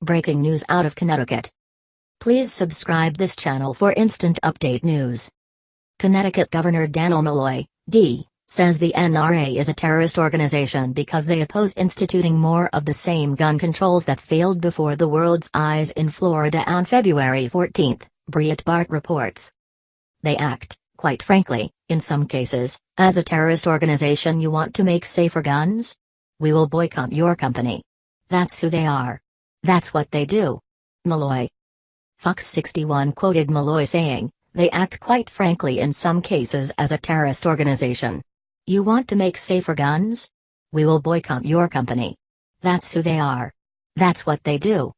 Breaking news out of Connecticut. Please subscribe this channel for instant update news. Connecticut Governor Dannel Malloy, D., says the NRA is a terrorist organization because they oppose instituting more of the same gun controls that failed before the world's eyes in Florida on February 14, Breitbart reports. They act, quite frankly, in some cases, as a terrorist organization. You want to make safer guns? We will boycott your company. That's who they are. That's what they do. Malloy. Fox 61 quoted Malloy saying, "They act quite frankly in some cases as a terrorist organization. You want to make safer guns? We will boycott your company. That's who they are. That's what they do."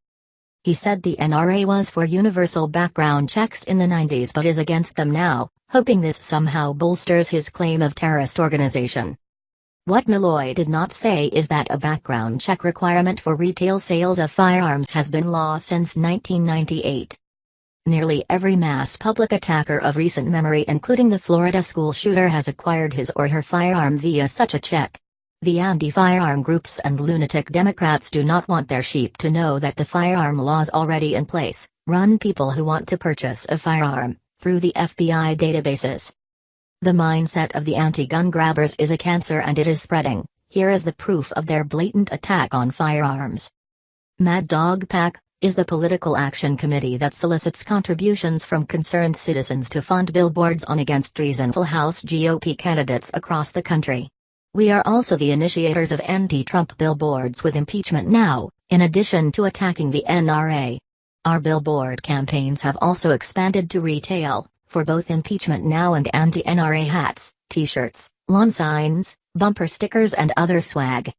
He said the NRA was for universal background checks in the 90s but is against them now, hoping this somehow bolsters his claim of terrorist organization. What Malloy did not say is that a background check requirement for retail sales of firearms has been law since 1998. Nearly every mass public attacker of recent memory, including the Florida school shooter, has acquired his or her firearm via such a check. The anti-firearm groups and lunatic Democrats do not want their sheep to know that the firearm laws already in place run people who want to purchase a firearm through the FBI databases. The mindset of the anti-gun grabbers is a cancer and it is spreading. Here is the proof of their blatant attack on firearms. Mad Dog PAC is the political action committee that solicits contributions from concerned citizens to fund billboards on against treason House GOP candidates across the country. We are also the initiators of anti-Trump billboards with Impeachment Now, in addition to attacking the NRA. Our billboard campaigns have also expanded to retail, for both Impeachment Now and anti-NRA hats, t-shirts, lawn signs, bumper stickers and other swag.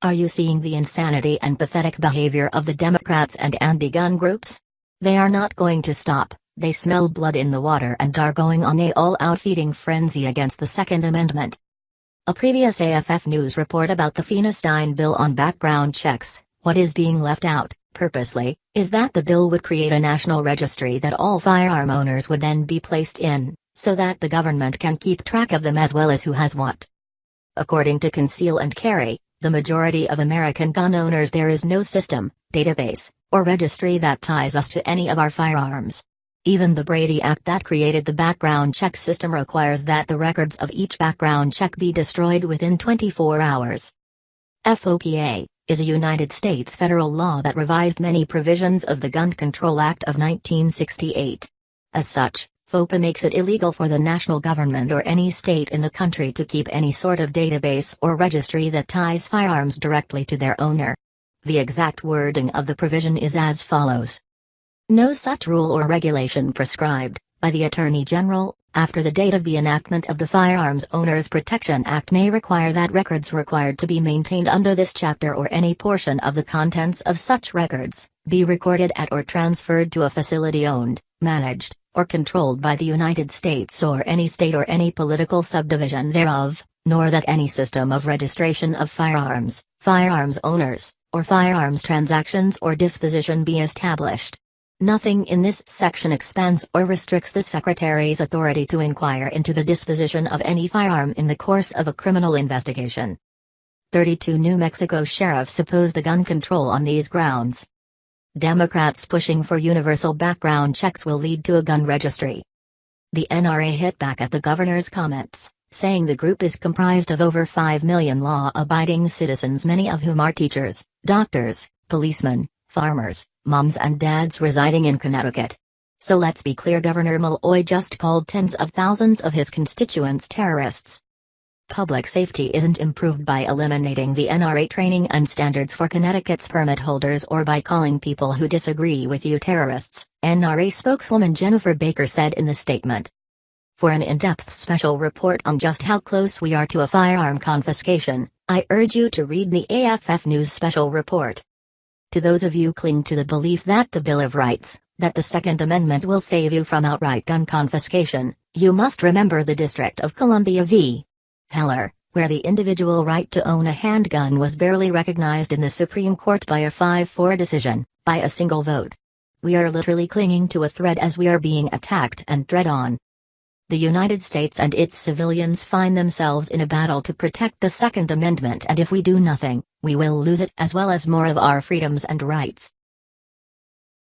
Are you seeing the insanity and pathetic behavior of the Democrats and anti-gun groups? They are not going to stop. They smell blood in the water and are going on a all-out feeding frenzy against the Second Amendment. A previous AFF News report about the Feinstein bill on background checks, what is being left out, purposely, is that the bill would create a national registry that all firearm owners would then be placed in, so that the government can keep track of them as well as who has what. According to Conceal and Carry, the majority of American gun owners, there is no system, database, or registry that ties us to any of our firearms. Even the Brady Act that created the background check system requires that the records of each background check be destroyed within 24 hours. FOPA is a United States federal law that revised many provisions of the Gun Control Act of 1968. As such, FOPA makes it illegal for the national government or any state in the country to keep any sort of database or registry that ties firearms directly to their owner. The exact wording of the provision is as follows. No such rule or regulation prescribed by the Attorney General, after the date of the enactment of the Firearms Owners Protection Act, may require that records required to be maintained under this chapter or any portion of the contents of such records be recorded at or transferred to a facility owned, managed, or controlled by the United States or any state or any political subdivision thereof, nor that any system of registration of firearms, firearms owners, or firearms transactions or disposition be established. Nothing in this section expands or restricts the Secretary's authority to inquire into the disposition of any firearm in the course of a criminal investigation. 32 New Mexico sheriffs oppose the gun control on these grounds. Democrats pushing for universal background checks will lead to a gun registry. The NRA hit back at the governor's comments, saying the group is comprised of over 5 million law-abiding citizens, many of whom are teachers, doctors, policemen, farmers, moms and dads residing in Connecticut. So let's be clear, Governor Malloy just called tens of thousands of his constituents terrorists. Public safety isn't improved by eliminating the NRA training and standards for Connecticut's permit holders or by calling people who disagree with you terrorists, NRA spokeswoman Jennifer Baker said in the statement. For an in-depth special report on just how close we are to a firearm confiscation, I urge you to read the AFF News special report. To those of you cling to the belief that the Bill of Rights, that the Second Amendment will save you from outright gun confiscation, you must remember the District of Columbia v. Heller, where the individual right to own a handgun was barely recognized in the Supreme Court by a 5-4 decision, by a single vote. We are literally clinging to a thread as we are being attacked and tread on. The United States and its civilians find themselves in a battle to protect the Second Amendment, and if we do nothing, we will lose it as well as more of our freedoms and rights.